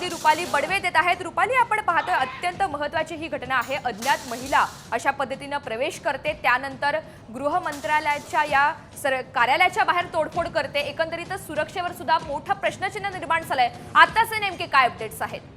आपली रुपाली बडवे देत आहेत। रुपाली, आपण पाहतोय अत्यंत महत्त्वाची ही घटना आहे। अज्ञात महिला अशा पद्धतीने प्रवेश करते, त्यानंतर गृह मंत्रालयाच्या या कार्यालयाच्या बाहेर तोडफोड करते। एकंदरीतच सुरक्षेवर सुद्धा मोठा प्रश्नचिन्ह निर्माण झालंय। आताचे नेमके काय अपडेट्स आहेत?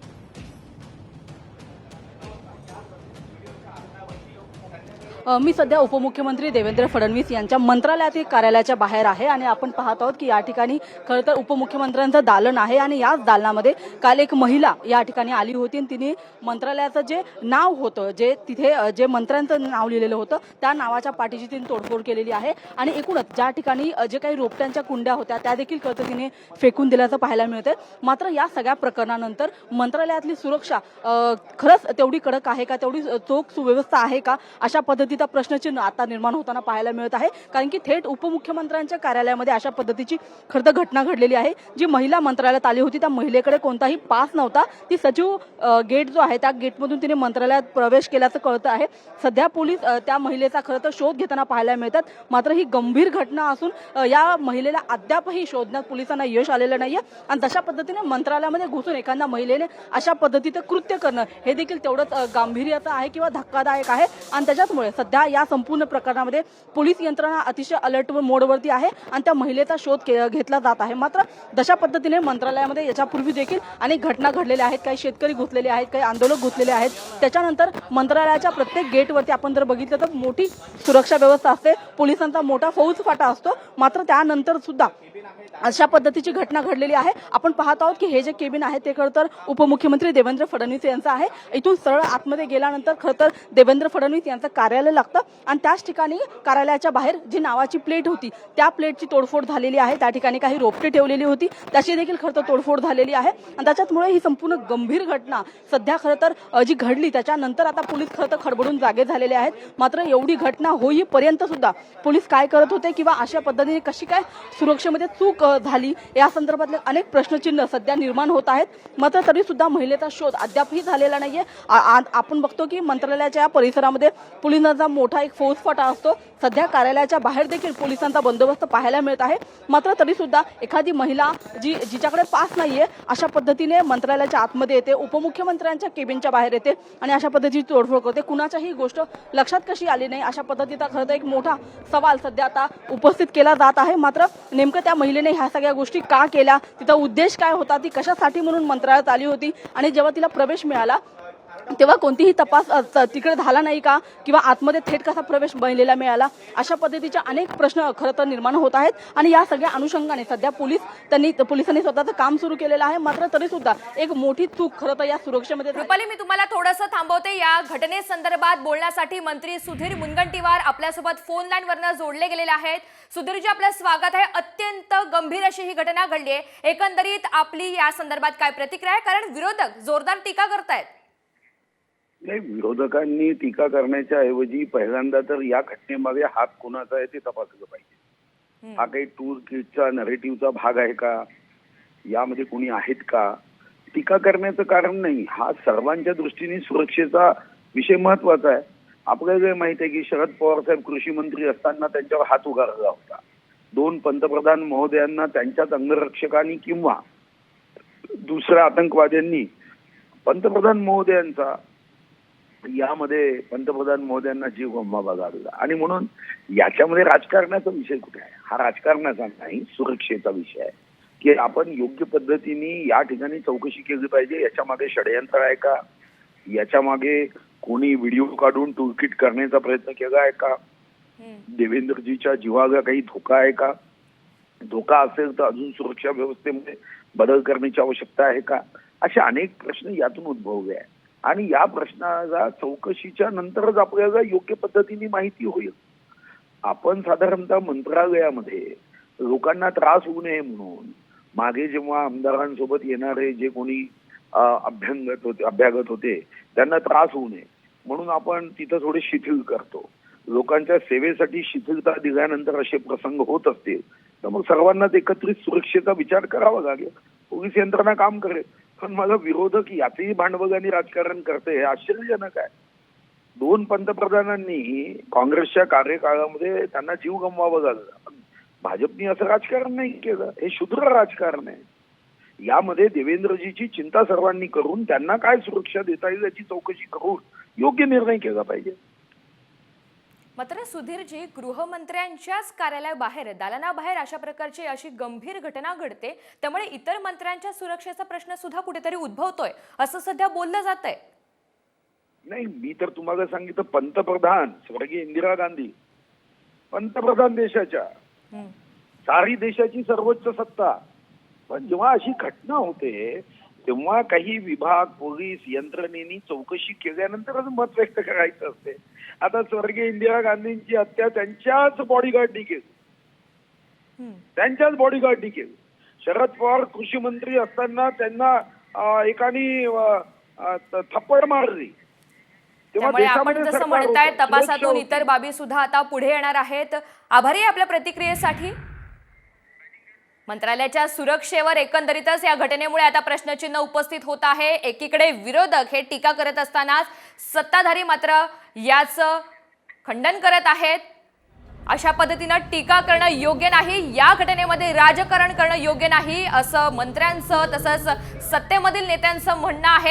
मी सध्या उपमुख्यमंत्री देवेंद्र फडणवीस यांच्या मंत्रालयातील कार्यालयाच्या बाहेर आहे आणि आपण पाहत आहोत की या ठिकाणी खरं तर उपमुख्यमंत्र्यांचं दालन आहे आणि याच दालनामध्ये काल एक महिला या ठिकाणी आली होती आणि तिने मंत्रालयाचं जे नाव होतं, जे तिथे जे मंत्र्यांचं नाव लिहिलेलं होतं त्या नावाच्या पाठीची तिने तोडफोड केलेली आहे आणि एकूणच ज्या ठिकाणी जे काही रोपट्यांच्या कुंड्या होत्या त्या देखील खरं तर तिने फेकून दिल्याचं पाहायला मिळतंय। मात्र या सगळ्या प्रकरणानंतर मंत्रालयातली सुरक्षा खरंच तेवढी कडक आहे का, तेवढी चोख सुव्यवस्था आहे का, अशा पद्धतीचा प्रश्नचिन्ह आता निर्माण होताना पाहायला मिळत आहे। कारण की थेट उपमुख्यमंत्र्यांच्या कार्यालयामध्ये अशा पद्धतीची खरं तर घटना घडलेली आहे। जी महिला मंत्रालयात आली होती त्या महिलेकडे कोणताही पास नव्हता। ती सचिव गेट जो आहे त्या गेटमधून तिने मंत्रालयात प्रवेश केल्याचं कळतं आहे। सध्या पोलीस त्या महिलेचा खरं तर शोध घेताना पाहायला मिळतात। मात्र ही गंभीर घटना असून या महिलेला अद्यापही शोधण्यात पोलिसांना यश आलेलं नाहीये आणि तशा पद्धतीने मंत्रालयामध्ये घुसून एखाद्या महिलेने अशा पद्धतीचं कृत्य करणं हे देखील तेवढंच गांभीर्याचं आहे किंवा धक्कादायक आहे आणि त्याच्यामुळे सध्या या संपूर्ण प्रकरणामध्ये पोलीस यंत्रणा अतिशय अलर्ट मोडवरती आहे आणि त्या महिलेचा शोध घेतला जात आहे। मात्र जशा पद्धतीने मंत्रालयामध्ये याच्यापूर्वी देखील अनेक घटना घडलेल्या आहेत, काही शेतकरी घुसलेले आहेत, काही आंदोलक घुसलेले आहेत। त्याच्यानंतर मंत्रालयाच्या प्रत्येक गेटवरती आपण जर बघितलं तर मोठी सुरक्षा व्यवस्था असते, पोलिसांचा मोठा फौजफाटा असतो। मात्र त्यानंतर सुद्धा अशा पद्धतीची घटना घडलेली आहे। आपण पाहत आहोत की हे जे केबिन आहे ते खरं तर उपमुख्यमंत्री देवेंद्र फडणवीस यांचं आहे। इथून सरळ आतमध्ये गेल्यानंतर खरं तर देवेंद्र फडणवीस यांचं कार्यालय लागतं आणि त्याच ठिकाणी कार्यालयाच्या बाहेर जी नावाची प्लेट होती त्या प्लेटची तोडफोड झालेली आहे। त्या ठिकाणी काही रोपटे ठेवलेली होती, त्याची देखील खरं तर तोडफोड झालेली आहे आणि त्याच्यामुळे ही संपूर्ण गंभीर घटना सध्या खरं तर जी घडली त्याच्यानंतर आता पोलीस खरं तर खडबडून जागे झालेले आहेत। मात्र एवढी घटना होईपर्यंत सुद्धा पोलीस काय करत होते किंवा अशा पद्धतीने कशी काय सुरक्षेमध्ये चूक झाली या संदर्भातले अनेक प्रश्नचिन्ह सध्या निर्माण होत आहेत। मात्र तरी सुद्धा महिलेचा शोध अद्यापही झालेला नाहीये। आपण बघतो की मंत्रालयाच्या परिसरामध्ये पोलिसांचा मोठा एक फौजफाटा असतो। सध्या कार्यालयाच्या बाहेर देखील पोलिसांचा बंदोबस्त पाहायला मिळत आहे। मात्र तरी सुद्धा एखादी महिला जिच्याकडे पास नाहीये अशा पद्धतीने मंत्रालयाच्या आतमध्ये येते, उपमुख्यमंत्र्यांच्या केबिनच्या बाहेर येते आणि अशा पद्धतीची तोडफोड करते। कुणाच्याही गोष्ट लक्षात कशी आली नाही अशा पद्धतीचा खरं तर एक मोठा सवाल सध्या आता उपस्थित केला जात आहे। मात्र नेमकं त्या महिलेने ह्या सगळ्या गोष्टी का केल्या, तिचा उद्देश काय होता, ती कशासाठी म्हणून मंत्रालयात आली होती आणि जेव्हा तिला प्रवेश मिळाला तेव्हा कोणतीही तपास तिकडे झाला नाही का किंवा आतमध्ये थेट कसा प्रवेश महिलेला मिळाला, अशा पद्धतीचे अनेक प्रश्न खरं तर निर्माण होत आहेत आणि या सगळ्या अनुषंगाने सध्या पोलिसांनी स्वतःचं काम सुरू केलेलं आहे। मात्र तरी सुद्धा एक मोठी चूक खरं तर या सुरक्षेमध्ये। रुपाली, मी तुम्हाला थोडंसं थांबवते। या घटनेसंदर्भात बोलण्यासाठी मंत्री सुधीर मुनगंटीवार आपल्यासोबत फोन लाईनवरनं जोडले गेलेले आहेत। सुधीरजी, आपलं स्वागत आहे। अत्यंत गंभीर अशी ही घटना घडली आहे। एकंदरीत आपली या संदर्भात काय प्रतिक्रिया आहे? कारण विरोधक जोरदार टीका करतायत। नाही, विरोधकांनी टीका करण्याच्या ऐवजी पहिल्यांदा तर या घटनेमागे हात कोणाचा आहे ते तपासलं पाहिजे। हा काही टूर किटचा नरेटिव्हचा भाग आहे का, यामध्ये कोणी आहेत का, टीका करण्याचं कारण नाही। हा सर्वांच्या दृष्टीने सुरक्षेचा विषय महत्वाचा आहे। आपल्याला माहित आहे की शरद पवार साहेब कृषी मंत्री असताना त्यांच्यावर हात उगारला होता। 2 पंतप्रधान महोदयांना त्यांच्याच अंगरक्षकांनी किंवा दुसऱ्या आतंकवाद्यांनी पंतप्रधान महोदयांचा यामध्ये पंतप्रधान महोदयांना जीव गमवावा लागला आणि म्हणून याच्यामध्ये राजकारणाचा विषय कुठे आहे? हा राजकारणाचा नाही, सुरक्षेचा विषय आहे की आपण योग्य पद्धतीने या ठिकाणी चौकशी केली पाहिजे। याच्या मागे षडयंत्र आहे का, याच्या मागे कोणी व्हिडिओ काढून टूलकिट करण्याचा प्रयत्न केला आहे का, देवेंद्रजीच्या जीवाला काही धोका आहे का, धोका असेल तर अजून सुरक्षा व्यवस्थेमध्ये बदल करण्याची आवश्यकता आहे का, असे अनेक प्रश्न यातून उद्भवले आहेत आणि या प्रश्नाला चौकशीच्या नंतरच आपल्याला योग्य पद्धतीने माहिती होईल। आपण साधारणतः मंत्रालयामध्ये लोकांना त्रास होऊ नये म्हणून मागे जेव्हा आमदारांसोबत येणारे जे कोणी अभ्यागत होते त्यांना त्रास होऊ नये म्हणून आपण तिथं थोडे शिथिल करतो। लोकांच्या सेवेसाठी शिथिलता दिल्यानंतर असे प्रसंग होत असतील तर मग सर्वांनाच एकत्रित सुरक्षेचा विचार करावा लागेल। पोलीस यंत्रणा काम करेल, पण मला विरोधक याचेही भांडवल आणि राजकारण करते हे आश्चर्यजनक आहे। 2 पंतप्रधानांनी काँग्रेसच्या कार्यकाळामध्ये त्यांना जीव गमवावा लागला। भाजपने असं राजकारण नाही केलं, हे क्षुद्र राजकारण आहे। यामध्ये देवेंद्रजीची चिंता सर्वांनी करून त्यांना काय सुरक्षा देता येईल याची चौकशी करून योग्य निर्णय केला पाहिजे. मात्र सुधीरजी, गृहमंत्र्यांच्याच कार्यालयाबाहेर दालनाबाहेर अशा प्रकारची अशी गंभीर घटना घडते, त्यामुळे इतर मंत्र्यांच्या सुरक्षेचा प्रश्न सुद्धा कुठेतरी उद्भवतोय असं सध्या बोललं जात आहे. नाही, मी तर तुम्हाला सांगितलं, पंतप्रधान स्वर्गीय इंदिरा गांधी पंतप्रधान देशाच्या, सारी देशाची सर्वोच्च सत्ता, पण जेव्हा अशी घटना होते तेव्हा काही विभाग, पोलीस यंत्रणेनी चौकशी केल्यानंतरच मत व्यक्त करायचं असते. आता स्वर्गीय इंदिरा गांधींची हत्या त्यांच्याच बॉडीगार्डनी केली, त्यांच्याच बॉडीगार्डनी केली. शरद पवार कृषी मंत्री असताना त्यांना एकानी थप्पड मारली. त्यामुळे आपण जसं म्हणताय तपासातून इतर बाबी सुद्धा आता पुढे येणार आहेत. आभारी आहे आपल्या प्रतिक्रियेसाठी. मंत्रालयाच्या सुरक्षेवर एकंदरीतच या घटनेमुळे आता प्रश्नचिन्ह उपस्थित होत आहे. एकीकडे विरोधक हे टीका करत असतानाच सत्ताधारी मात्र याचं खंडन करत आहेत. अशा पद्धतीनं टीका करणं योग्य नाही, या घटनेमध्ये राजकारण करणं योग्य नाही असं मंत्र्यांचं तसंच सत्तेमधील नेत्यांचं म्हणणं आहे.